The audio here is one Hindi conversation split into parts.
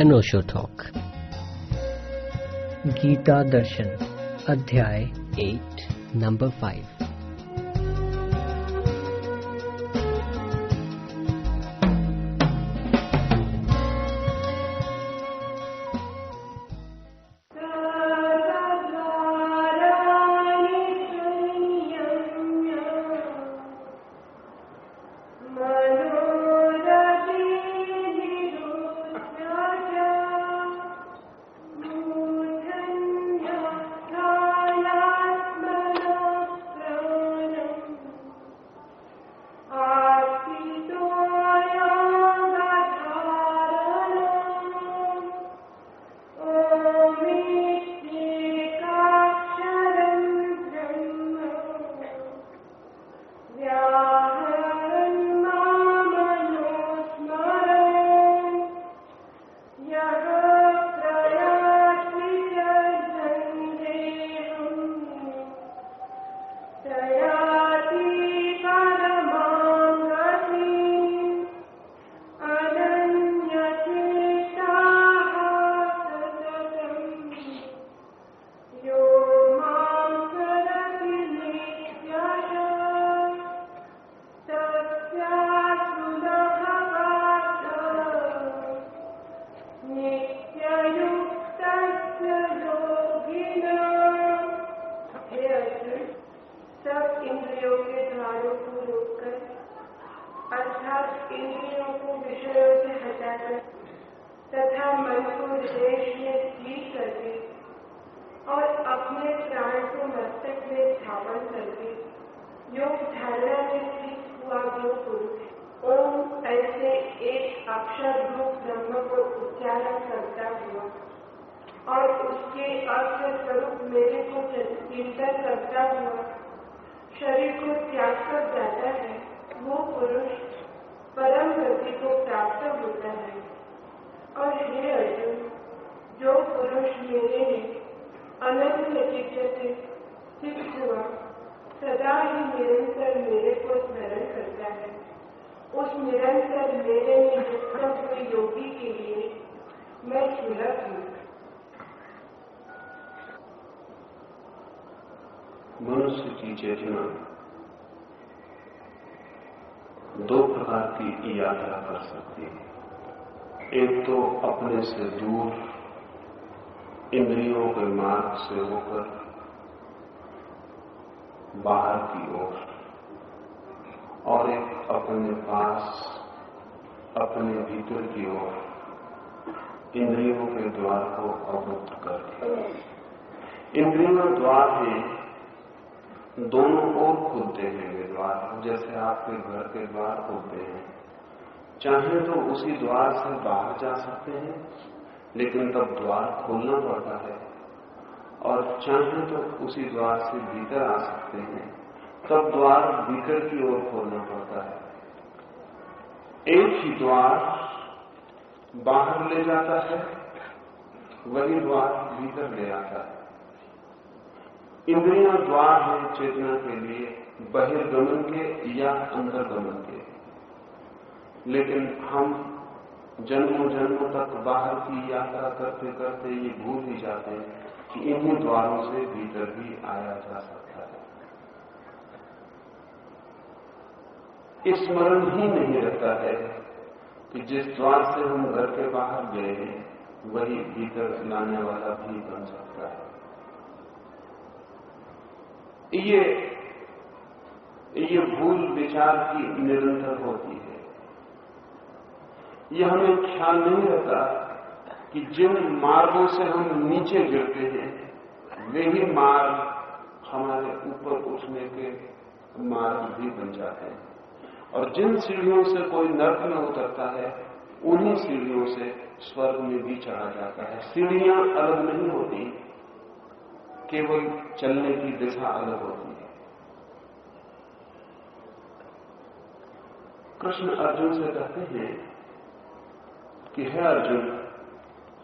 अनोशो टॉक। गीता दर्शन अध्याय 8 नंबर 5। तथा मन को हृदय में स्थिर करके और अपने प्राण को मस्तक में स्थापन करके योग धारणा में स्थित हुआ जो पुरुष ओम ऐसे एक अक्षर रूप ब्रह्म को उच्चारण करता हुआ और उसके अर्थ स्वरूप मेरे को चिंतन करता हुआ शरीर को त्याग कर जाता है, वो पुरुष परम गति को प्राप्त होता है। और हे अर्जुन, जो पुरुष मेरे में अनंत नतीजे से स्थित हुआ सदा ही निरंतर मेरे को स्मरण करता है, उस निरंतर मेरे में युक्त हुए योगी के लिए मैं सुलभ हूँ। मनुष्य की चेतना दो प्रकार की यात्रा कर सकती है। एक तो अपने से दूर इंद्रियों के मार्ग से होकर बाहर की ओर, और एक अपने पास अपने भीतर की ओर इंद्रियों के द्वार को अवरुद्ध करके। इंद्रियों द्वार हैं, दोनों ओर खुलते हैं वे द्वार, जैसे आपके घर के द्वार खुलते हैं। चाहे तो उसी द्वार से बाहर जा सकते हैं, लेकिन तब द्वार खोलना पड़ता है, और चाहे तो उसी द्वार से भीतर आ सकते हैं, तब द्वार भीतर की ओर खोलना पड़ता है। एक ही द्वार बाहर ले जाता है, वही द्वार भीतर ले आता है। इंद्रियां द्वार है चेतना के लिए बहिर्गमन के या अंतर्गमन के, लेकिन हम जन्मों जन्मों तक बाहर की यात्रा करते करते ये भूल ही जाते हैं कि इन्हीं द्वारों से भीतर भी आया जा सकता है। स्मरण ही नहीं रहता है कि जिस द्वार से हम घर के बाहर गए हैं, वही भीतर लाने वाला भी बन सकता है। ये भूल विचार की निरंतर होती है। यह हमें ख्याल नहीं रहता कि जिन मार्गों से हम नीचे गिरते हैं, वे ही मार्ग हमारे ऊपर उठने के मार्ग भी बन जाते हैं। और जिन सीढ़ियों से कोई नर्क में उतरता है, उन्हीं सीढ़ियों से स्वर्ग में भी चढ़ा जाता है। सीढ़ियां अलग नहीं होती, केवल चलने की दिशा अलग होती है। कृष्ण अर्जुन से कहते हैं कि हे अर्जुन,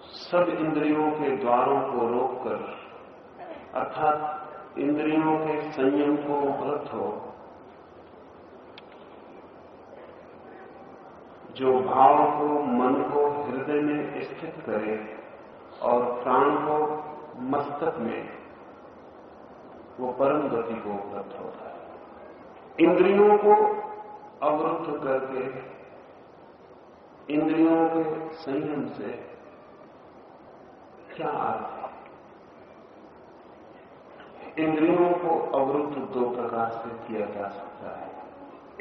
सब इंद्रियों के द्वारों को रोककर, अर्थात इंद्रियों के संयम को उपलब्ध हो, जो भाव को, मन को हृदय में स्थित करे और प्राण को मस्तक में, वो परम गति को उपलब्ध होता है। इंद्रियों को अवरुद्ध करके, इंद्रियों के संयम से क्या अर्थ है? इंद्रियों को अवरुद्ध दो प्रकार से किया जा सकता है।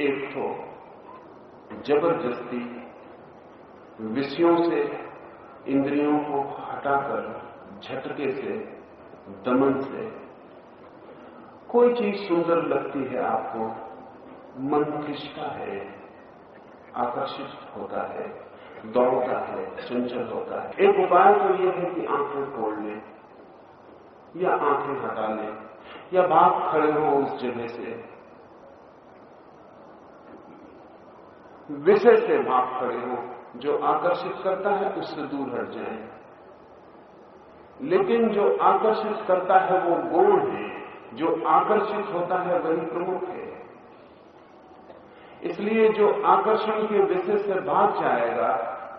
एक तो जबरदस्ती विषयों से इंद्रियों को हटाकर, झटके से, दमन से, कोई चीज सुंदर लगती है आपको, मन खिंचता है, आकर्षित होता है, दौड़ता है, चंचल होता है। एक उपाय तो यह है कि आंखें खोल लें या आंखें हटा लें या भाग खड़े हो उस जगह से, विषय से भाग खड़े हो, जो आकर्षित करता है उससे दूर हट जाएं। लेकिन जो आकर्षित करता है वो गौण है, जो आकर्षित होता है वही प्रमुख है। इसलिए जो आकर्षण के विषय से भाग जाएगा,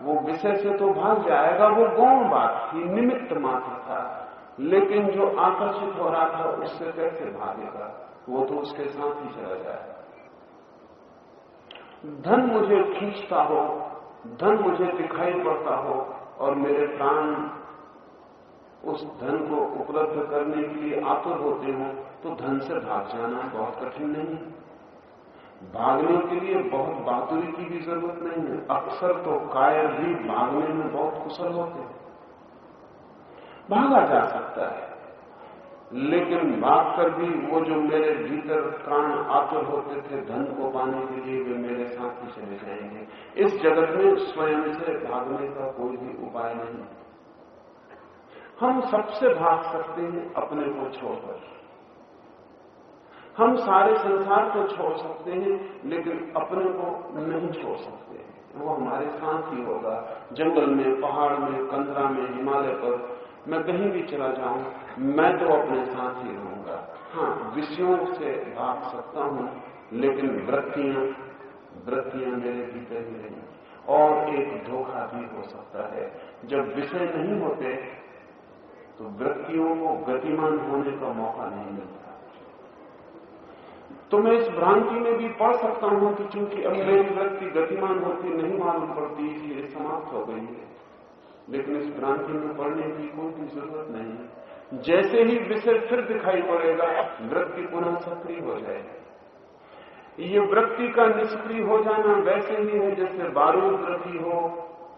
वो विषय से तो भाग जाएगा, वो गौण बात थी, निमित्त मात्र था। लेकिन जो आकर्षित हो रहा था उससे कैसे भागेगा? वो तो उसके साथ ही चला जाएगा। धन मुझे खींचता हो, धन मुझे दिखाई पड़ता हो और मेरे प्राण उस धन को उपलब्ध करने के लिए आतुर होते हो, तो धन से भाग जाना बहुत कठिन नहीं है। भागने के लिए बहुत बहादुरी की भी जरूरत नहीं है। अक्सर तो कायर भी भागने में बहुत कुशल होते हैं। भागा जा सकता है, लेकिन भागकर भी वो जो मेरे भीतर प्राण आतुर होते थे धन को पाने के लिए, वे मेरे साथ ही चले जाएंगे। इस जगत में स्वयं से भागने का कोई भी उपाय नहीं। हम सबसे भाग सकते हैं अपने को छोड़कर। हम सारे संसार को छोड़ सकते हैं, लेकिन अपने को नहीं छोड़ सकते। वो हमारे साथ ही होगा। जंगल में, पहाड़ में, कंदरा में, हिमालय पर, मैं कहीं भी चला जाऊं, मैं तो अपने साथ ही रहूंगा। हाँ, विषयों से भाग सकता हूं, लेकिन वृत्तियां मेरे भीतर ही रहेंगी। और एक धोखा भी हो सकता है, जब विषय नहीं होते तो वृत्तियों को गतिमान होने का मौका नहीं मिलता। तो मैं इस भ्रांति में भी पड़ सकता हूं कि चूंकि अब मेरी वृत्ति गतिमान होती नहीं मालूम पड़ती, इसलिए समाप्त हो गई है। लेकिन इस भ्रांति में पड़ने की कोई भी जरूरत नहीं है। जैसे ही विषय फिर दिखाई पड़ेगा, वृत्ति पुनः सक्रिय हो जाएगी। ये वृत्ति का निष्क्रिय हो जाना वैसे ही है जैसे बारूद रखी हो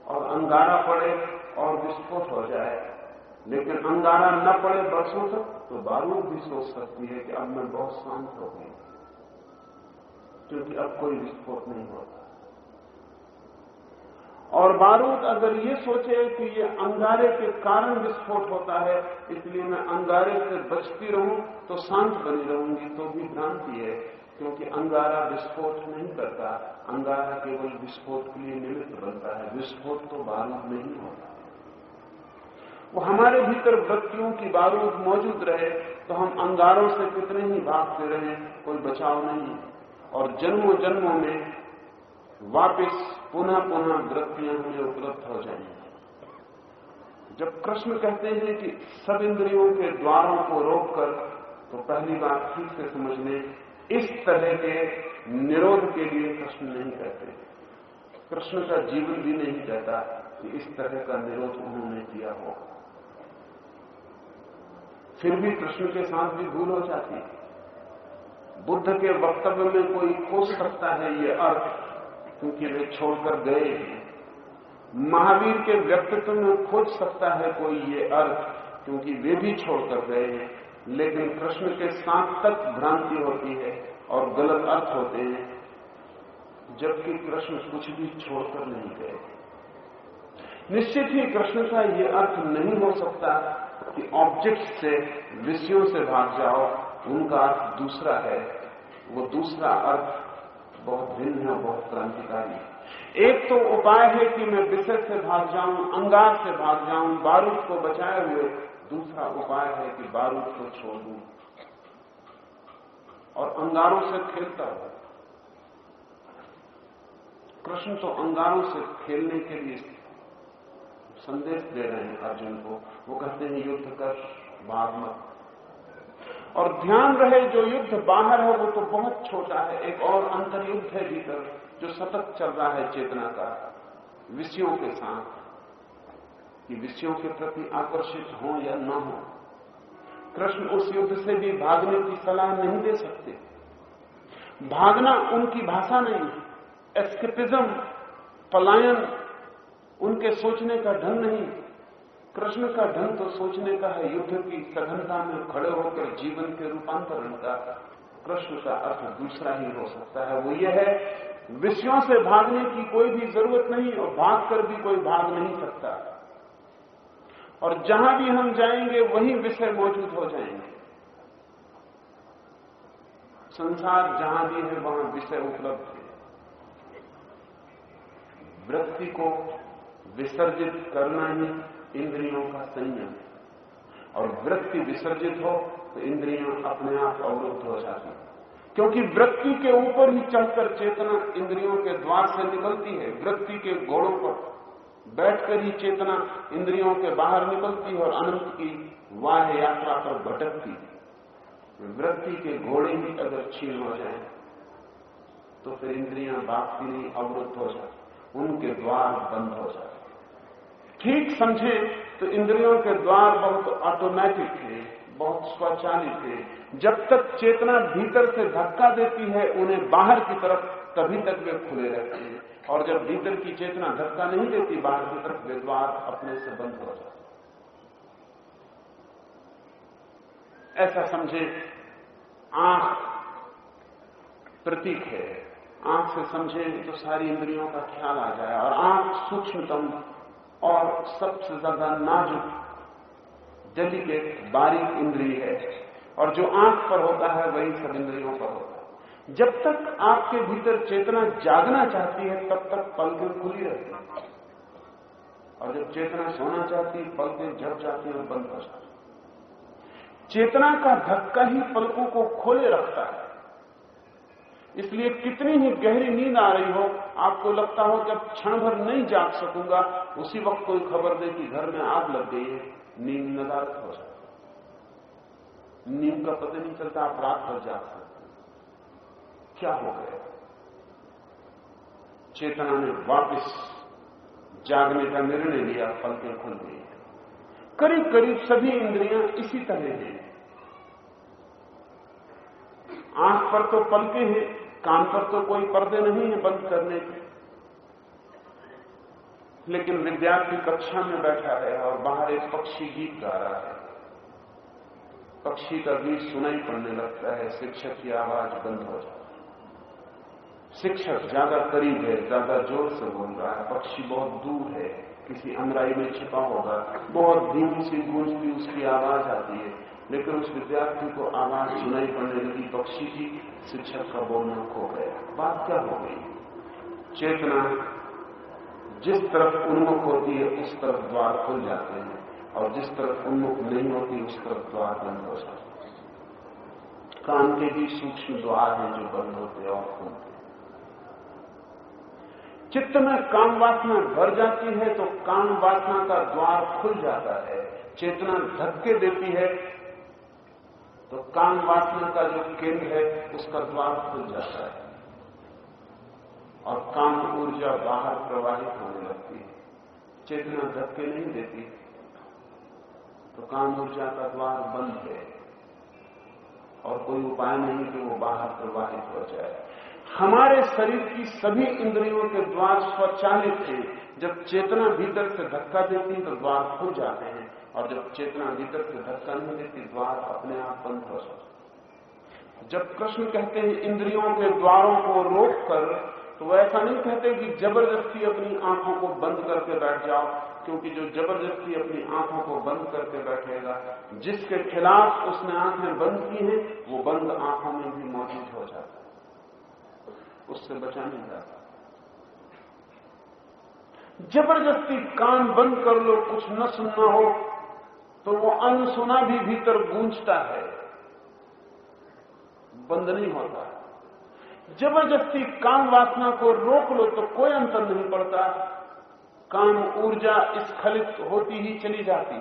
और अंगारा पड़े और विस्फोट हो जाए। लेकिन अंगारा न पड़े बरसों तक, तो बारूद भी सोच सकती है कि अब मैं बहुत शांत हो गई, क्योंकि अब कोई विस्फोट नहीं होता। और बारूद अगर ये सोचे कि ये अंगारे के कारण विस्फोट होता है, इसलिए मैं अंगारे से बचती रहूं तो शांत बनी रहूंगी, तो भी भ्रांति है। क्योंकि अंगारा विस्फोट नहीं करता, अंगारा केवल विस्फोट के लिए निमित्त बनता है। विस्फोट तो बारूद नहीं होता। वो हमारे भीतर वृत्तियों की बारूद मौजूद रहे तो हम अंगारों से कितने ही भागते रहे, कोई बचाव नहीं। और जन्मों जन्मों में वापस पुनः पुनः वृत्तियां हमें उपलब्ध हो जाएंगी। जब कृष्ण कहते हैं कि सब इंद्रियों के द्वारों को रोककर, तो पहली बात ठीक से समझ लें, इस तरह के निरोध के लिए कृष्ण नहीं कहते। कृष्ण का जीवन भी नहीं कहता कि इस तरह का निरोध उन्होंने किया हो। फिर भी कृष्ण के साथ भी भूल हो जाती है। बुद्ध के वक्तव्य में कोई खोज सकता है ये अर्थ, क्योंकि वे छोड़कर गए हैं। महावीर के व्यक्तित्व में खोज सकता है कोई ये अर्थ, क्योंकि वे भी छोड़कर गए हैं। लेकिन कृष्ण के साथ तक भ्रांति होती है और गलत अर्थ होते हैं, जबकि कृष्ण कुछ भी छोड़कर नहीं गए। निश्चित ही कृष्ण का ये अर्थ नहीं हो सकता कि ऑब्जेक्ट से, विषयों से भाग जाओ। उनका अर्थ दूसरा है। वो दूसरा अर्थ बहुत भिन्न है, बहुत क्रांतिकारी है। एक तो उपाय है कि मैं विषय से भाग जाऊं, अंगार से भाग जाऊं, बारूद को बचाए हुए। दूसरा उपाय है कि बारूद को छोड़ दूं, और अंगारों से खेलता हो। कृष्ण तो अंगारों से खेलने के लिए संदेश दे रहे हैं अर्जुन को। वो कहते हैं युद्ध कर, भाग मत। और ध्यान रहे जो युद्ध बाहर है वो तो बहुत छोटा है, एक और अंतर्युद्ध है भीतर जो सतत चल रहा है चेतना का, विषयों के साथ, कि विषयों के प्रति आकर्षित हो या न हो। कृष्ण उस युद्ध से भी भागने की सलाह नहीं दे सकते। भागना उनकी भाषा नहीं है। एस्केपिज्म, पलायन उनके सोचने का ढंग नहीं। कृष्ण का ढंग तो सोचने का है, युद्ध की सघनता में खड़े होकर जीवन के रूपांतरण का। कृष्ण का अर्थ दूसरा ही हो सकता है, वो यह है विषयों से भागने की कोई भी जरूरत नहीं और भाग कर भी कोई भाग नहीं सकता। और जहां भी हम जाएंगे वहीं विषय मौजूद हो जाएंगे। संसार जहां भी है वहां विषय उपलब्ध है। वृत्ति को विसर्जित करना ही इंद्रियों का संयम, और वृत्ति विसर्जित हो तो इंद्रियां अपने आप अवरुद्ध हो जाती, क्योंकि वृत्ति के ऊपर ही चढ़कर चेतना इंद्रियों के द्वार से निकलती है। वृत्ति के घोड़ों पर बैठकर ही चेतना इंद्रियों के बाहर निकलती है और अनंत की वाह यात्रा पर भटकती है। वृत्ति के घोड़े ही अगर छीन हो जाए तो फिर इंद्रियां भागती नहीं, अवरुद्ध हो जाती, उनके द्वार बंद हो जाते। ठीक समझे तो इंद्रियों के द्वार बहुत ऑटोमेटिक है, बहुत स्वचालित है। जब तक चेतना भीतर से धक्का देती है उन्हें बाहर की तरफ, तभी तक वे खुले रहते हैं। और जब भीतर की चेतना धक्का नहीं देती बाहर की तरफ, वे द्वार अपने से बंद हो जाते। ऐसा समझे, आंख प्रतीक है। आंख से समझे तो सारी इंद्रियों का ख्याल आ जाए। और आंख सूक्ष्मतम और सबसे ज्यादा नाजुक, डेलिकेट, बारीक इंद्रिय है, और जो आंख पर होता है वही सब इंद्रियों पर होता है। जब तक आपके भीतर चेतना जागना चाहती है तब तक पलकें खुली रहती हैं, और जब चेतना सोना चाहती है पलकें झप जाती हैं और बंद हो जाती हैं। चेतना का धक्का ही पलकों को खोले रखता है। इसलिए कितनी ही गहरी नींद आ रही हो, आपको लगता हो कि अब क्षण भर नहीं जाग सकूंगा, उसी वक्त कोई खबर दे कि घर में आग लग गई है, नींद नदारद हो जाती। नींद का पता नहीं चलता, आप रात भर जाग सकते। क्या हो गया? चेतना ने वापस जागने का निर्णय लिया, पलकें खुल गई। करीब करीब सभी इंद्रियां इसी तरह हैं। आंख पर तो पलकें हैं, कान पर तो कोई पर्दे नहीं है बंद करने के। लेकिन विद्यार्थी कक्षा में बैठा है और बाहर एक पक्षी गीत गा रहा है। पक्षी का गीत सुनाई पड़ने लगता है, शिक्षक की आवाज बंद हो जाती है। शिक्षक ज्यादा करीब है, ज्यादा जोर से बोल रहा है, पक्षी बहुत दूर है, किसी अमराई में छिपा होगा, बहुत धीमी सी गूंजती उसकी आवाज आती है। लेकिन उस विद्यार्थी को आवाज सुनाई पड़ने लगी पक्षी की, शिक्षक का बोलना खो गया। बात क्या हो गई? चेतना जिस तरफ उन्मुख होती है उस तरफ द्वार खुल जाते हैं, और जिस तरफ उन्मुख नहीं होती उस तरफ द्वार बंद हो जाते हैं। कान के भी सूक्ष्म द्वार हैं जो बंद होते और खुलते। चित्त में काम वासना भर जाती है तो काम वासना का द्वार खुल जाता है। चेतना धक्के देती है तो काम वासना का जो केंद्र है उसका द्वार खुल जाता है और काम ऊर्जा बाहर प्रवाहित होने लगती है। चेतना धक्के नहीं देती तो काम ऊर्जा का द्वार बंद है और कोई उपाय नहीं कि वो बाहर प्रवाहित हो जाए। हमारे शरीर की सभी इंद्रियों के द्वार स्वचालित हैं। जब चेतना भीतर से धक्का देती है तो द्वार खुल जाते हैं, और जब चेतना भीतर से धक्का नहीं देती द्वार अपने आप बंद हो जाते। जब कृष्ण कहते हैं इंद्रियों के द्वारों को रोक कर, तो वो ऐसा नहीं कहते कि जबरदस्ती अपनी आंखों को बंद करके बैठ जाओ, क्योंकि जो जबरदस्ती अपनी आंखों को बंद करके बैठेगा, जिसके खिलाफ उसने आंखें बंद की हैं, वो बंद आंखों में भी मौजूद हो जाता है, उससे बचा नहीं जाता। जबरदस्ती कान बंद कर लो, कुछ न सुनना हो, तो वो अनसुना भी भीतर गूंजता है। बंद नहीं होता। जबरदस्ती काम वासना को रोक लो तो कोई अंतर नहीं पड़ता, काम ऊर्जा स्खलित होती ही चली जाती।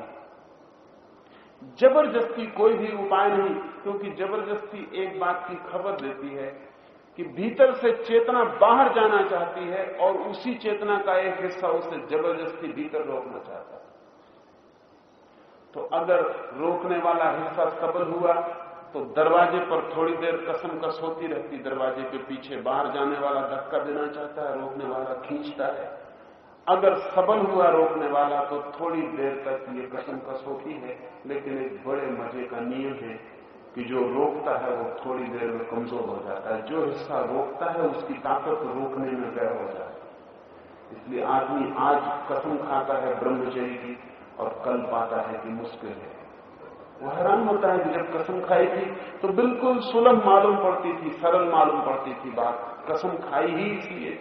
जबरदस्ती कोई भी उपाय नहीं, क्योंकि जबरदस्ती एक बात की खबर देती है कि भीतर से चेतना बाहर जाना चाहती है और उसी चेतना का एक हिस्सा उसे जबरदस्ती भीतर रोकना चाहता है। तो अगर रोकने वाला हिस्सा सबल हुआ तो दरवाजे पर थोड़ी देर कसमकस होती रहती, दरवाजे के पीछे बाहर जाने वाला धक्का देना चाहता है, रोकने वाला खींचता है। अगर सबल हुआ रोकने वाला तो थोड़ी देर तक ये कसमकस होती है, लेकिन एक बड़े मजे का नियम है कि जो रोकता है वो थोड़ी देर में कमजोर हो जाता है, जो हिस्सा रोकता है उसकी ताकत रोकने में व्यय हो जाती है। इसलिए आदमी आज कसम खाता है ब्रह्मचर्य की और कल पाता है कि मुश्किल है। वो हैरान होता है कि जब कसम खाई थी तो बिल्कुल सुलभ मालूम पड़ती थी, सरल मालूम पड़ती थी बात, कसम खाई ही इसलिए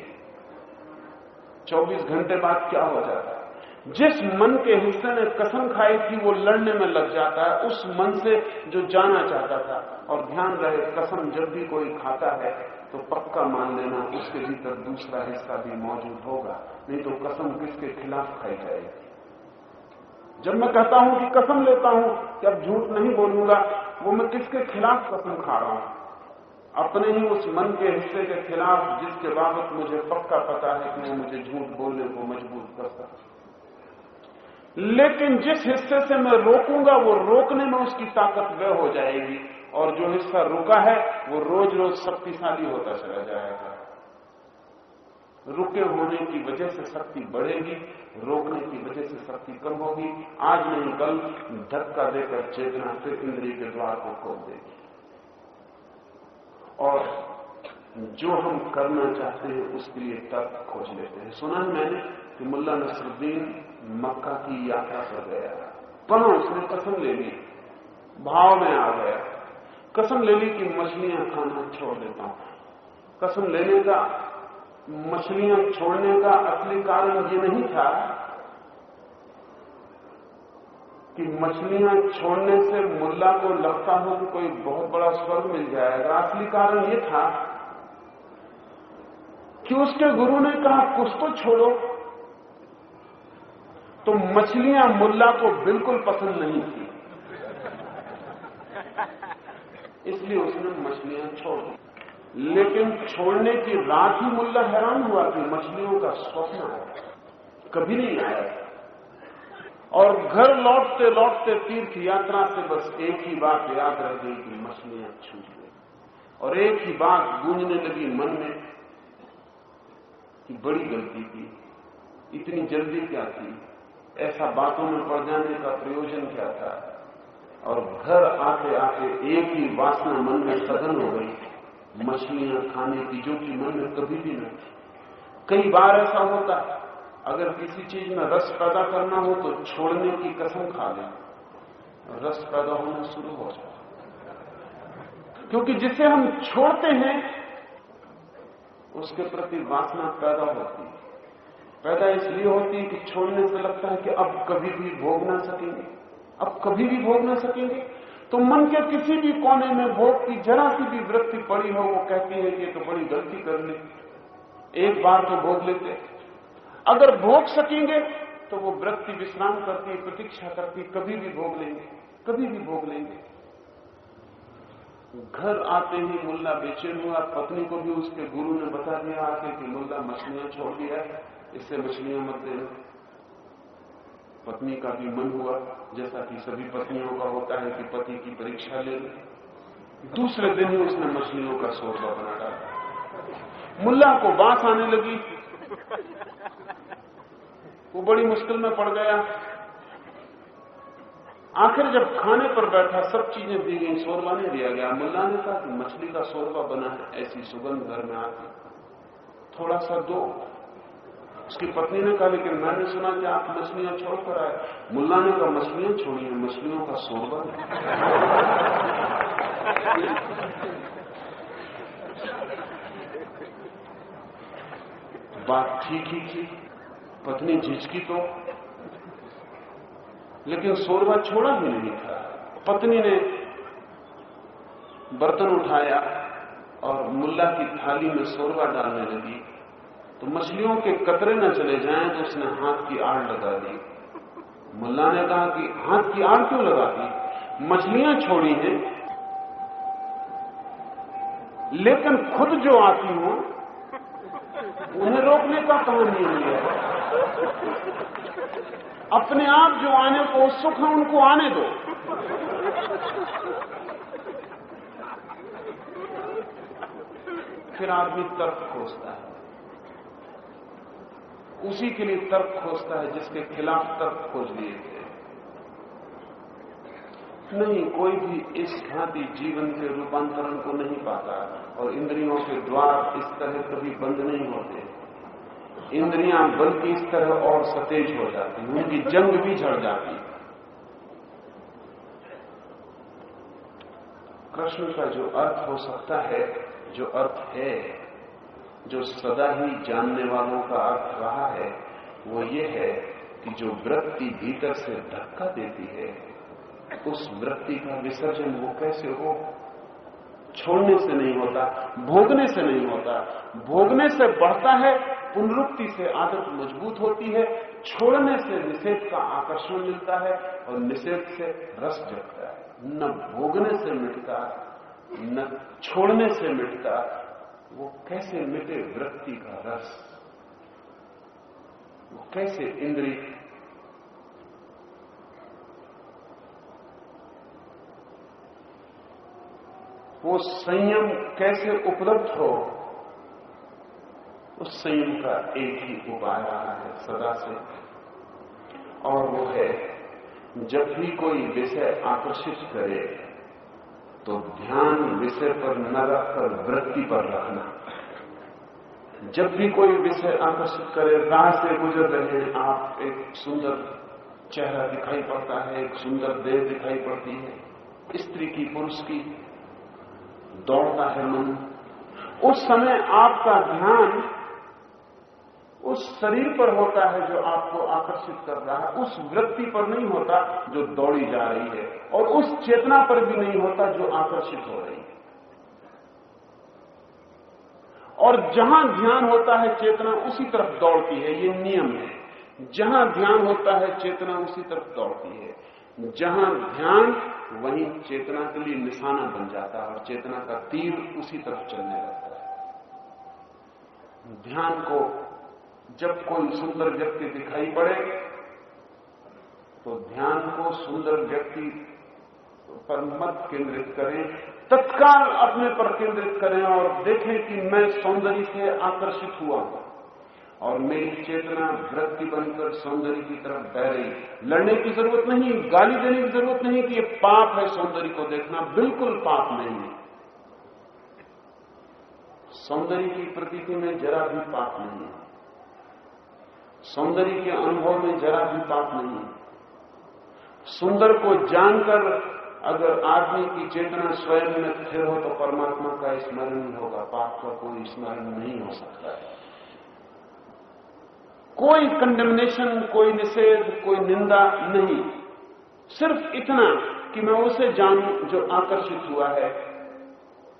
24 घंटे बाद क्या हो जाता है। जिस मन के हिस्से ने कसम खाई थी वो लड़ने में लग जाता है उस मन से जो जाना चाहता था। और ध्यान रहे, कसम जब भी कोई खाता है तो पक्का मान लेना उसके भीतर दूसरा हिस्सा भी मौजूद होगा, नहीं तो कसम किसके खिलाफ खाई जाएगी। जब मैं कहता हूं कि कसम लेता हूं कि अब झूठ नहीं बोलूंगा, वो मैं किसके खिलाफ कसम खा रहा हूं? अपने ही उस मन के हिस्से के खिलाफ जिसके बाबत मुझे पक्का पता है कि वो मुझे झूठ बोलने को मजबूर कर सकता। लेकिन जिस हिस्से से मैं रोकूंगा वो रोकने में उसकी ताकत वह हो जाएगी, और जो हिस्सा रुका है वो रोज रोज शक्तिशाली होता चला जाएगा। रुके होने की वजह से शक्ति बढ़ेगी, रोकने की वजह से शक्ति कम होगी। आज नहीं कल धक्का देकर चेतना फिर इंद्रिय के द्वार को खोल देगी। और जो हम करना चाहते हैं उसके लिए तर्क खोज लेते हैं। सुना है मैंने कि मुल्ला नसरुद्दीन मक्का की यात्रा कर गया, वहां उसने कसम ले ली, भाव में आ गया, कसम ले ली कि मछलियां खाना छोड़ देता हूं। कसम लेने का, मछलियां छोड़ने का असली कारण ये नहीं था कि मछलियां छोड़ने से मुल्ला को लगता हो कि कोई बहुत बड़ा स्वर्ग मिल जाएगा। असली कारण ये था कि उसके गुरु ने कहा कुछ तो छोड़ो। तो मछलियां मुल्ला को बिल्कुल पसंद नहीं थी, इसलिए उसने मछलियां छोड़ दी। लेकिन छोड़ने की रात ही मुल्ला हैरान हुआ कि मछलियों का स्वप्न आया, कभी नहीं आया। और घर लौटते लौटते तीर्थ यात्रा से बस एक ही बात याद रह गई कि मछलियां छूट गई। और एक ही बात गूंजने लगी मन में कि बड़ी गलती की, इतनी जल्दी क्या थी, ऐसा बातों में पड़ जाने का प्रयोजन क्या था। और घर आते आते एक ही वासना मन में सघन हो गई, मछलियां खाने की, जो कि मन में कभी भी नहीं थी। कई बार ऐसा होता, अगर किसी चीज में रस पैदा करना हो तो छोड़ने की कसम खा लें, रस पैदा होना शुरू हो जाए। क्योंकि जिसे हम छोड़ते हैं उसके प्रति वासना पैदा होती है। पैदा इसलिए होती है कि छोड़ने से लगता है कि अब कभी भी भोग ना सकेंगे, अब कभी भी भोग ना सकेंगे। तो मन के किसी भी कोने में भोग की जरा सी भी वृत्ति पड़ी हो, वो कहती है कि ये तो बड़ी गलती कर ली, एक बार तो भोग लेते। अगर भोग सकेंगे तो वो वृत्ति विश्राम करती, प्रतीक्षा करती, कभी भी भोग लेंगे, कभी भी भोग लेंगे। घर आते ही मुल्ला बेचैन हुआ। पत्नी को भी उसके गुरु ने बता दिया आके कि मुल्ला मछलियां छोड़ दिया है, इससे मछलियां मत देना। पत्नी का भी मन हुआ, जैसा कि सभी पत्नियों का होता है कि पति की परीक्षा ले ली। दूसरे दिन ही उसने मछलियों का शोरबा बना डाला। मुल्ला को बात आने लगी, वो बड़ी मुश्किल में पड़ गया। आखिर जब खाने पर बैठा, सब चीजें दी गई, शोरबा नहीं दिया गया। मुल्ला ने कहा कि मछली का शोरबा बना है, ऐसी सुगंध घर में आती, थोड़ा सा दो। उसकी पत्नी ने कहा लेकिन मैंने सुना कि आप मछलियां छोड़कर आए। मुल्ला ने कहा मछलियां छोड़िए, मछलियों का शोरबा बात ठीक ही थी। पत्नी झिझकी तो, लेकिन शोरबा छोड़ा ही नहीं था। पत्नी ने बर्तन उठाया और मुल्ला की थाली में शोरबा डालने लगी, तो मछलियों के कतरे न चले जाएं, तो उसने हाथ की आड़ लगा दी। मुल्ला ने कहा कि हाथ की आड़ क्यों लगा दी? मछलियां छोड़ी हैं, लेकिन खुद जो आती हो उन्हें रोकने का काम नहीं है। अपने आप जो आने को उत्सुक है उनको आने दो। फिर आदमी तर्क खोजता है, उसी के लिए तर्क खोजता है जिसके खिलाफ तर्क खोज लिए थे। नहीं, कोई भी इस भांति जीवन के रूपांतरण को नहीं पाता, और इंद्रियों के द्वार इस तरह कभी बंद नहीं होते। इंद्रियां बल्कि इस तरह और सतेज हो जाती, उनकी जंग भी झड़ जाती। कृष्ण का जो अर्थ हो सकता है, जो अर्थ है, जो सदा ही जानने वालों का अर्थ रहा है, वो ये है कि जो वृत्ति भीतर से धक्का देती है, उस वृत्ति का विसर्जन वो कैसे हो? छोड़ने से नहीं होता, भोगने से नहीं होता। भोगने से बढ़ता है, पुनरुक्ति से आदत मजबूत होती है, छोड़ने से निषेध का आकर्षण मिलता है, और निषेध से रस जगता है। न भोगने से मिटता, न छोड़ने से मिटता। वो कैसे मिटे वृत्ति का रस? वो कैसे इंद्रिय वो संयम कैसे उपलब्ध हो? उस संयम का एक ही उपाय रहा है सदा से, और वो है जब भी कोई विषय आकर्षित करे तो ध्यान विषय पर न रखकर वृत्ति पर रखना। जब भी कोई विषय आकर्षित करे, राह से गुजर रहे हैं आप, एक सुंदर चेहरा दिखाई पड़ता है, एक सुंदर देह दिखाई पड़ती है, स्त्री की, पुरुष की, दौड़ता है मन। उस समय आपका ध्यान उस शरीर पर होता है जो आपको आकर्षित कर रहा है, उस वृत्ति पर नहीं होता जो दौड़ी जा रही है, और उस चेतना पर भी नहीं होता जो आकर्षित हो रही है। और जहां ध्यान होता है चेतना उसी तरफ दौड़ती है, ये नियम है। जहां ध्यान होता है चेतना उसी तरफ दौड़ती है। जहां ध्यान, वहीं चेतना के लिए निशाना बन जाता है, और चेतना का तीर उसी तरफ चलने लगता है। ध्यान को जब कोई सुंदर व्यक्ति दिखाई पड़े तो ध्यान को सुंदर व्यक्ति पर मत केंद्रित करें, तत्काल अपने पर केंद्रित करें और देखें कि मैं सौंदर्य से आकर्षित हुआ हूं और मेरी चेतना वृत्ति बनकर सौंदर्य की तरफ बह रही। लड़ने की जरूरत नहीं, गाली देने की जरूरत नहीं कि ये पाप है सौंदर्य को देखना, बिल्कुल पाप नहीं है। सौंदर्य की प्रतीति में जरा भी पाप नहीं है, सौंदर्य के अनुभव में जरा भी पाप नहीं है। सुंदर को जानकर अगर आदमी की चेतना स्वयं में स्थिर हो तो परमात्मा का स्मरण ही होगा, पाप का कोई स्मरण नहीं हो सकता है। कोई कंडेमनेशन, कोई निषेध, कोई निंदा नहीं, सिर्फ इतना कि मैं उसे जानूं जो आकर्षित हुआ है,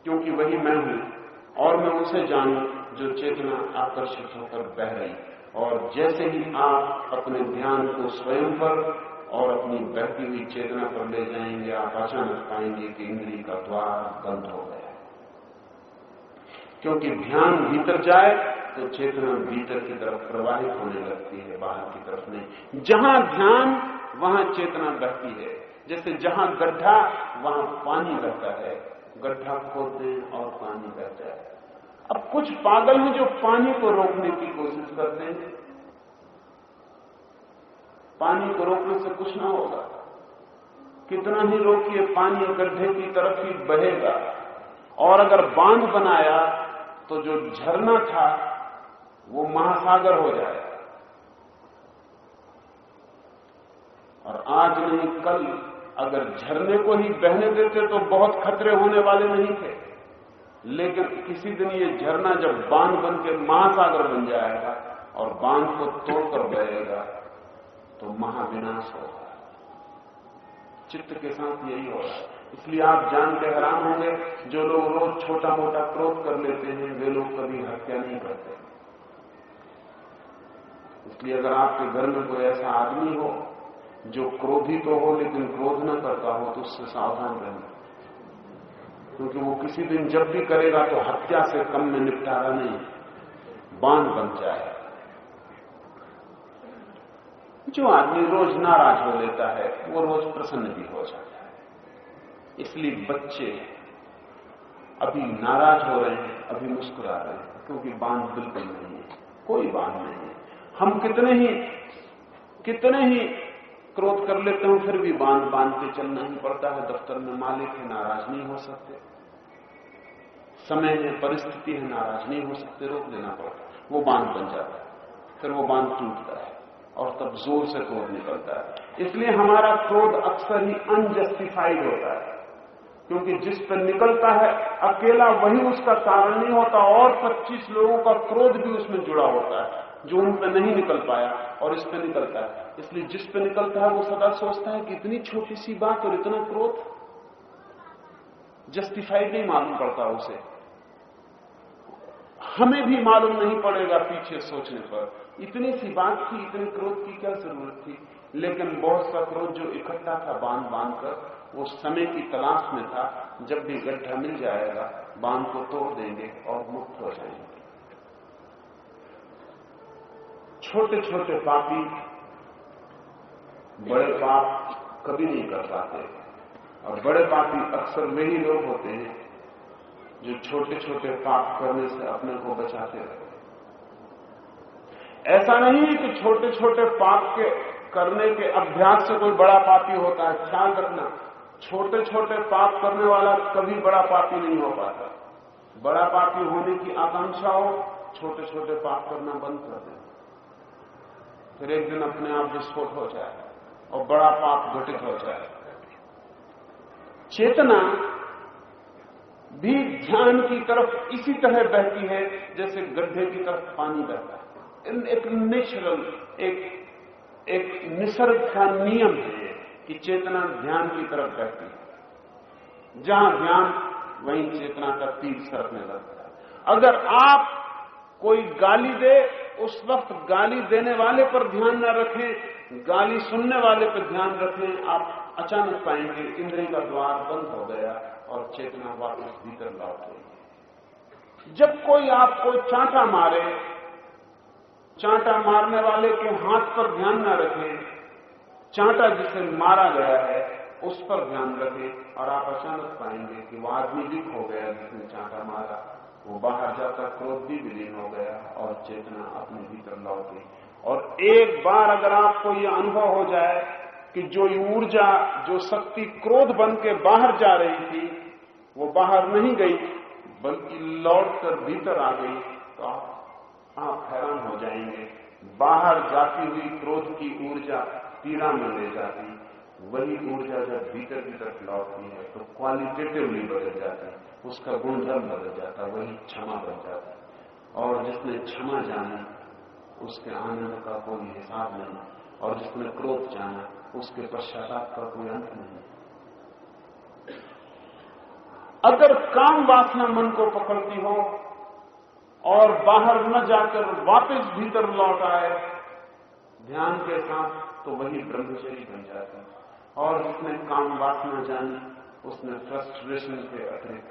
क्योंकि वही मैं हूं, और मैं उसे जानूं जो चेतना आकर्षित होकर बह रही। और जैसे ही आप अपने ध्यान को स्वयं पर और अपनी बहती हुई चेतना पर ले जाएंगे, आप अचानक पाएंगे कि इंद्रिय का द्वार बंद हो गया। क्योंकि ध्यान भीतर जाए तो चेतना भीतर की तरफ प्रवाहित होने लगती है, बाहर की तरफ नहीं। जहां ध्यान वहां चेतना बहती है। जैसे जहां गड्ढा वहां पानी बहता है, गड्ढा खोदते हैं और पानी बहता है। अब कुछ पागल हैं जो पानी को रोकने की कोशिश करते हैं। पानी को रोकने से कुछ ना होगा, कितना ही रोकिए पानी गड्ढे की तरफ ही बहेगा। और अगर बांध बनाया तो जो झरना था वो महासागर हो जाएगा। और आज नहीं कल अगर झरने को ही बहने देते तो बहुत खतरे होने वाले नहीं थे, लेकिन किसी दिन ये झरना जब बांध बन के महासागर बन जाएगा और बांध को तोड़कर बहेगा तो महाविनाश होगा। चित्त के साथ यही होगा। इसलिए आप जान के हैरान होंगे जो लोग रोज छोटा मोटा क्रोध कर लेते हैं वे लोग कभी हत्या नहीं करते। इसलिए अगर आपके घर में कोई ऐसा आदमी हो जो क्रोधी तो हो लेकिन क्रोध न करता हो तो उससे सावधान रहना, क्योंकि वो किसी दिन जब भी करेगा तो हत्या से कम में निपटारा नहीं, बांध बन जाए। जो आदमी रोज नाराज हो लेता है वो रोज प्रसन्न भी हो जाता है। इसलिए बच्चे अभी नाराज हो रहे हैं, अभी मुस्कुरा रहे हैं, क्योंकि बांध बिल्कुल नहीं है, कोई बांध नहीं है। हम कितने ही क्रोध कर लेते हो फिर भी बांध के चलना ही पड़ता है। दफ्तर में मालिक है, नाराज नहीं हो सकते, समय है, परिस्थिति है, नाराज नहीं हो सकते, रोक लेना पड़ता है, वो बांध बन जाता है, फिर वो बांध टूटता है और तब जोर से क्रोध निकलता है। इसलिए हमारा क्रोध अक्सर ही अनजस्टिफाइड होता है, क्योंकि जिस पर निकलता है अकेला वही उसका कारण नहीं होता, और 25 लोगों का क्रोध भी उसमें जुड़ा होता है जो उन पर नहीं निकल पाया और इस पर निकलता है। इसलिए जिस पर निकलता है वो सदा सोचता है कि इतनी छोटी सी बात और इतना क्रोध, जस्टिफाइड नहीं मालूम पड़ता उसे। हमें भी मालूम नहीं पड़ेगा पीछे सोचने पर, इतनी सी बात थी, इतने क्रोध की क्या जरूरत थी। लेकिन बहुत सा क्रोध जो इकट्ठा था बांध कर, वो समय की तलाश में था, जब भी गड्ढा मिल जाएगा बांध को तोड़ देंगे और मुक्त हो जाएंगे। छोटे छोटे पापी बड़े पाप कभी नहीं कर पाते, और बड़े पापी अक्सर वही लोग होते हैं जो छोटे छोटे पाप करने से अपने को बचाते रहते। ऐसा नहीं है कि छोटे छोटे पाप के करने के अभ्यास से कोई बड़ा पापी होता है। ख्याल रखना, छोटे छोटे पाप करने वाला कभी बड़ा पापी नहीं हो पाता। बड़ा पापी होने की आकांक्षा हो, छोटे छोटे पाप करना बंद कर देना, फिर एक दिन अपने आप विस्फोट हो जाए और बड़ा पाप घटित हो जाए। चेतना भी ध्यान की तरफ इसी तरह बहती है जैसे गड्ढे की तरफ पानी बहता है। एक नेचुरल, एक निसर्ग का नियम है कि चेतना ध्यान की तरफ बहती है। जहां ध्यान वहीं चेतना का तीर सरकने लगता है। अगर आप कोई गाली दे, उस वक्त गाली देने वाले पर ध्यान न रखें, गाली सुनने वाले पर ध्यान रखें, आप अचानक पाएंगे इंद्रिय का द्वार बंद हो गया और चेतना वापस भीतर लौट गई। जब कोई आपको चांटा मारे, चांटा मारने वाले के हाथ पर ध्यान न रखें, चांटा जिसे मारा गया है उस पर ध्यान रखें, और आप अचानक पाएंगे कि वो आदमी भी खो गया जिसने चांटा मारा, वो बाहर जाता, क्रोध भी विलीन हो गया और चेतना अपने भीतर लौट गई। और एक बार अगर आपको यह अनुभव हो जाए कि जो ऊर्जा, जो शक्ति क्रोध बन के बाहर जा रही थी वो बाहर नहीं गई बल्कि लौटकर भीतर आ गई, तो आप हैरान हो जाएंगे। बाहर जाती हुई क्रोध की ऊर्जा पीड़ा में ले जाती, वही ऊर्जा जब भीतर की तरफ लौटती है तो क्वालिटेटिवली बदल जाती है, उसका गुणधर्म बदल जाता है, वही क्षमा बन जाता है। और जिसने क्षमा जानी उसके आनंद का कोई हिसाब नहीं, और जिसने क्रोध जाना उसके पश्चाताप का कोई अंत नहीं। अगर काम वासना मन को पकड़ती हो और बाहर न जाकर वापस भीतर लौट आए ध्यान के साथ, तो वही ब्रह्मचर्य बन जाता है। और जिसने काम वासना जानी उसने फ्रस्ट्रेशन के अतिरिक्त,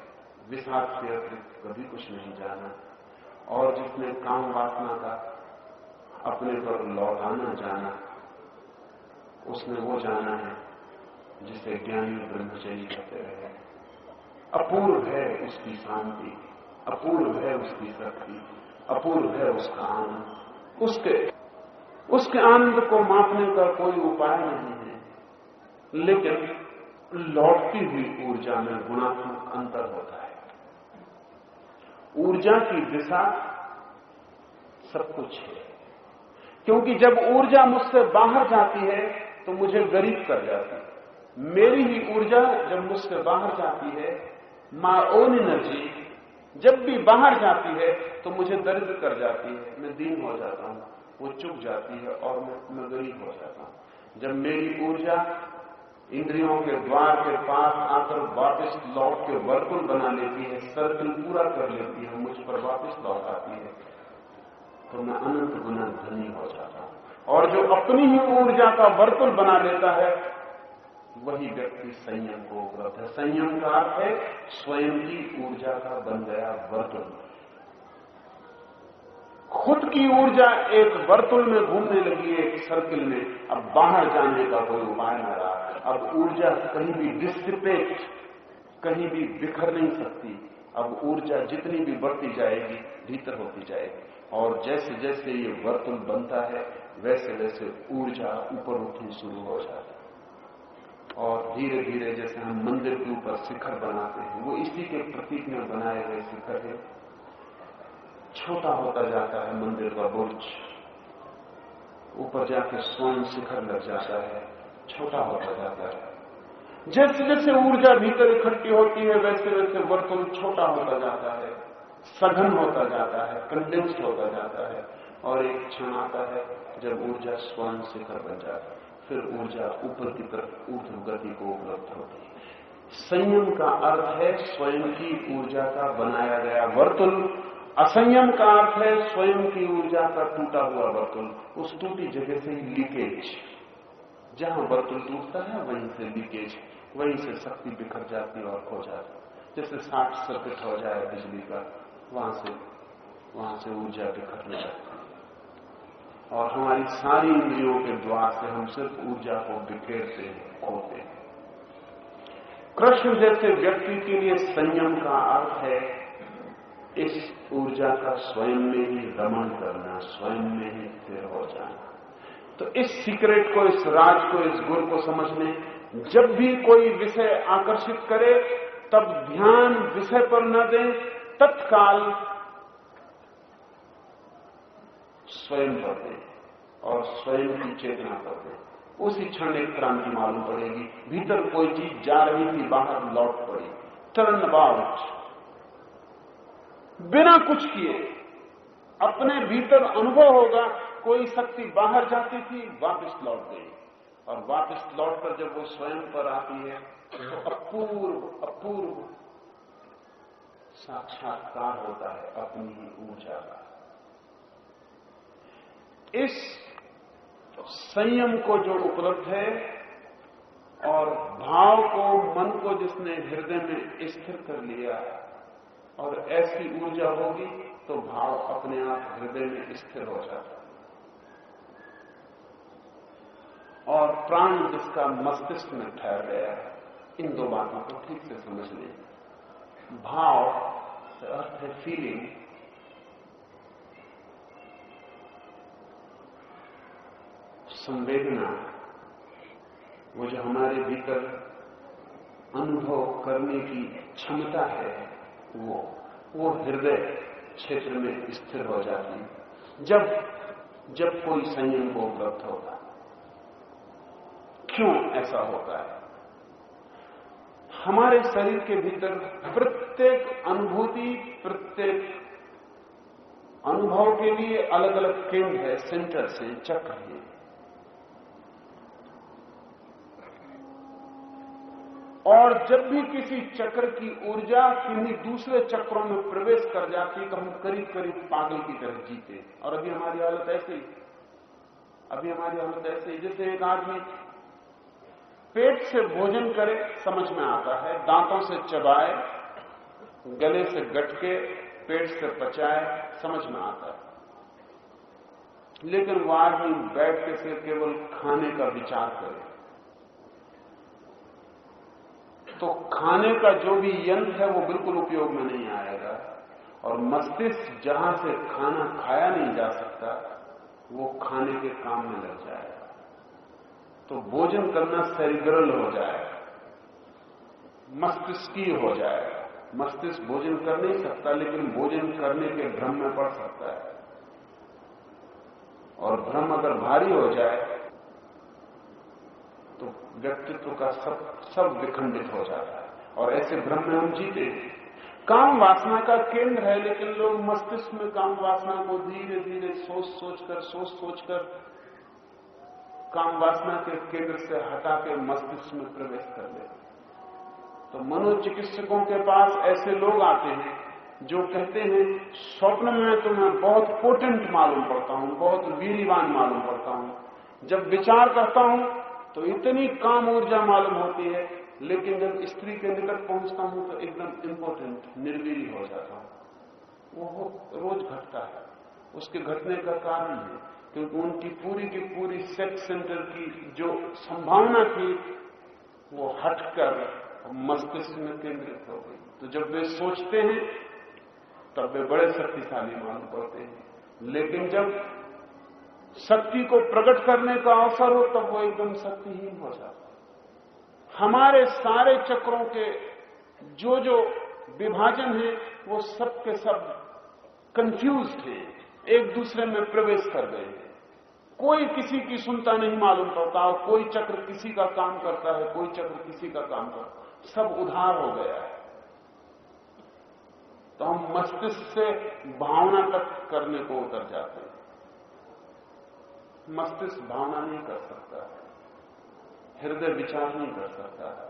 विषाद के अतिरिक्त कभी कुछ नहीं जाना। और जिसने काम वासना का अपने पर लौटाना जाना उसने वो जाना है जिसे ज्ञानी ब्रह्मचर्य कहते रहे। अपूर्व है उसकी शांति, अपूर्व है उसकी शक्ति, अपूर्व है उसका आनंद। उसके आनंद को मापने का कोई उपाय नहीं है, लेकिन लौटती हुई ऊर्जा में गुणात्मक अंतर होता है। ऊर्जा की दिशा सब कुछ है, क्योंकि जब ऊर्जा मुझसे बाहर जाती है तो मुझे गरीब कर जाती है। मेरी ही ऊर्जा जब मुझसे बाहर जाती है, माय ओन एनर्जी जब भी बाहर जाती है तो मुझे दरिद्र कर जाती है, मैं दीन हो जाता हूं, वो चुक जाती है और मैं गरीब हो जाता हूं। जब मेरी ऊर्जा इंद्रियों के द्वार के पास आकर वापस लौट के वर्तुल बना लेती है, सर्कल पूरा कर लेती है, मुझ पर वापस लौट आती है, तो मैं अनंत गुना धनी हो जाता हूं। और जो अपनी ही ऊर्जा का वर्तुल बना लेता है वही व्यक्ति संयम को उपलब्ध है। संयम का अर्थ है स्वयं की ऊर्जा का बन गया वर्तुल। खुद की ऊर्जा एक वर्तुल में घूमने लगी, एक सर्किल में, अब बाहर जाने का कोई उपाय न रहा। अब ऊर्जा कहीं भी डिसिपेट, कहीं भी बिखर नहीं सकती। अब ऊर्जा जितनी भी बढ़ती जाएगी भीतर होती जाएगी, और जैसे जैसे ये वर्तुल बनता है वैसे वैसे ऊर्जा ऊपर उठनी शुरू हो जाती है। और धीरे धीरे जैसे हम मंदिर के ऊपर शिखर बनाते हैं, वो इसी के प्रतीक में बनाए हुए शिखर है। छोटा होता जाता है मंदिर का बुर्ज, ऊपर जाके स्वर्ण शिखर लग जाता है, छोटा होता जाता है। जैसे जैसे ऊर्जा भीतर इकट्ठी होती है वैसे वैसे वर्तुल छोटा होता जाता है, सघन होता जाता है, कंडेंस्ड होता जाता है, और एक क्षण आता है जब ऊर्जा स्वर्ण शिखर बन जाती है। फिर ऊर्जा ऊपर की तरफ ऊर्ध्व गति को उपलब्ध होती है। संयम का अर्थ है स्वयं की ऊर्जा का बनाया गया वर्तुल। असंयम का अर्थ है स्वयं की ऊर्जा का टूटा हुआ वर्तुल। उस टूटी जगह से ही लीकेज, जहां वर्तुल टूटता है वहीं से लीकेज, वहीं से शक्ति बिखर जाती और खो जाती। जैसे शॉर्ट सर्किट हो जाए बिजली का, वहां से ऊर्जा बिखरने लगती है। और हमारी सारी इंद्रियों के द्वार से हम सिर्फ ऊर्जा को बिखेरते हैं, खोते हैं। कृष्ण जैसे व्यक्ति के लिए संयम का अर्थ है इस ऊर्जा का स्वयं में ही रमण करना, स्वयं में ही स्थिर हो जाना। तो इस सीक्रेट को, इस राज को, इस गुर को समझने, जब भी कोई विषय आकर्षित करे तब ध्यान विषय पर न दें, तत्काल स्वयं पर दें और स्वयं की चेतना पर दें। उसी क्षण एक क्रांति मालूम पड़ेगी। भीतर कोई चीज जा रही थी, बाहर लौट पड़ी। टर्न अबाउट, बिना कुछ किए अपने भीतर अनुभव होगा कोई शक्ति बाहर जाती थी, वापस लौट गई, और वापस लौटकर जब वो स्वयं पर आती है तो अपूर्व साक्षात्कार होता है अपनी ही ऊर्जा का। इस संयम को जो उपलब्ध है और भाव को, मन को जिसने हृदय में स्थिर कर लिया, और ऐसी ऊर्जा होगी तो भाव अपने आप हृदय में स्थिर हो जाता है। और प्राण जिसका मस्तिष्क में ठहर गया है, इन दो बातों को ठीक से समझ लें। भाव का अर्थ है फीलिंग, संवेदना, वो जो हमारे भीतर अनुभव करने की क्षमता है, वो हृदय क्षेत्र में स्थिर हो जाती है जब कोई संयम को उपलब्ध होगा। क्यों ऐसा होता है? हमारे शरीर के भीतर प्रत्येक अनुभूति, प्रत्येक अनुभव के लिए अलग अलग केंद्र है, सेंटर से चक्र है। और जब भी किसी चक्र की ऊर्जा किन्हीं दूसरे चक्रों में प्रवेश कर जाती है तो हम करीब करीब पागल की तरह जीते। और अभी हमारी हालत ऐसे ही, जैसे एक आदमी पेट से भोजन करे, समझ में आता है, दांतों से चबाए, गले से गटके, पेट से पचाए, समझ में आता है। लेकिन वो आदमी बैठ के से केवल खाने का विचार करे तो खाने का जो भी यंत्र है वो बिल्कुल उपयोग में नहीं आएगा। और मस्तिष्क जहां से खाना खाया नहीं जा सकता वो खाने के काम में लग जाएगा। तो भोजन करना सेरिब्रल हो जाएगा, मस्तिष्कीय हो जाएगा। मस्तिष्क भोजन कर नहीं सकता लेकिन भोजन करने के भ्रम में पड़ सकता है, और भ्रम अगर भारी हो जाए तो व्यक्तित्व का सब विखंडित हो जाता है। और ऐसे भ्रम में हम जीते। काम वासना का केंद्र है, लेकिन लोग मस्तिष्क में काम वासना को धीरे धीरे सोच सोचकर काम वासना के केंद्र से हटा के मस्तिष्क में प्रवेश कर ले। तो मनोचिकित्सकों के पास ऐसे लोग आते हैं जो कहते हैं स्वप्न में तो मैं बहुत पोटेंट मालूम पड़ता हूं, बहुत वीरवान मालूम पड़ता हूं, जब विचार करता हूं तो इतनी काम ऊर्जा मालूम होती है, लेकिन जब स्त्री के निकट पहुंचता हूं तो एकदम इम्पोर्टेंट निर्वीर हो जाता हूं। वो रोज घटता है। उसके घटने का कारण है क्योंकि उनकी पूरी की पूरी सेक्स सेंटर की जो संभावना थी वो हटकर मस्तिष्क में केंद्रित हो गई। तो जब वे सोचते हैं तब वे बड़े शक्तिशाली मालूम पड़ते हैं, लेकिन जब शक्ति को प्रकट करने का अवसर हो तब वो एकदम शक्तिहीन हो जाता है। हमारे सारे चक्रों के जो जो विभाजन है वो सब के सब कंफ्यूज्ड है, एक दूसरे में प्रवेश कर गए हैं। कोई किसी की सुनता नहीं मालूम पड़ता, और कोई चक्र किसी का काम करता है, कोई चक्र किसी का काम करता है, सब उधार हो गया है। तो हम मस्तिष्क से भावना तक करने को उतर जाते हैं। मस्तिष्क भावना नहीं कर सकता है, हृदय विचार नहीं कर सकता है।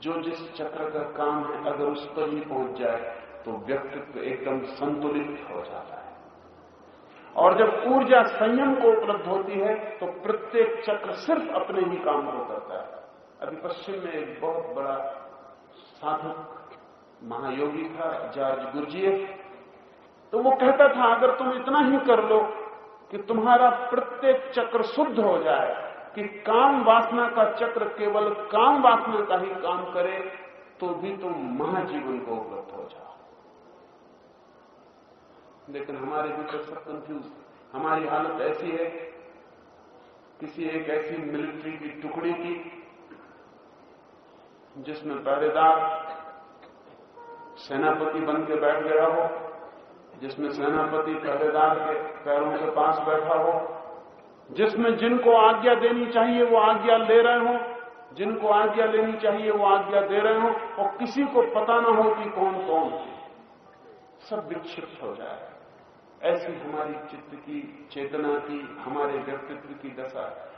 जो जिस चक्र का काम है अगर उस पर ही पहुंच जाए तो व्यक्तित्व एकदम संतुलित हो जाता है। और जब ऊर्जा संयम को उपलब्ध होती है तो प्रत्येक चक्र सिर्फ अपने ही काम को करता है। अभी पश्चिम में एक बहुत बड़ा साधक महायोगी था जॉर्ज गुरजिएफ, तो वो कहता था अगर तुम इतना ही कर लो कि तुम्हारा प्रत्येक चक्र शुद्ध हो जाए, कि काम वासना का चक्र केवल काम वासना का ही काम करे, तो भी तुम महाजीवन को उपलब्ध हो जाओ। लेकिन हमारे भीतर सब कंफ्यूज। हमारी हालत ऐसी है, किसी एक ऐसी मिलिट्री की टुकड़ी की जिसमें पहरेदार सेनापति बन के बैठ गया हो, जिसमें सेनापति पहरेदार के पैरों के पास बैठा हो, जिसमें जिनको आज्ञा देनी चाहिए वो आज्ञा ले रहे हो, जिनको आज्ञा लेनी चाहिए वो आज्ञा दे रहे हो, और किसी को पता ना हो कि कौन कौन है, सब विक्षिप्त हो जाए। ऐसी हमारी चित्त की, चेतना की, हमारे व्यक्तित्व की दशा है।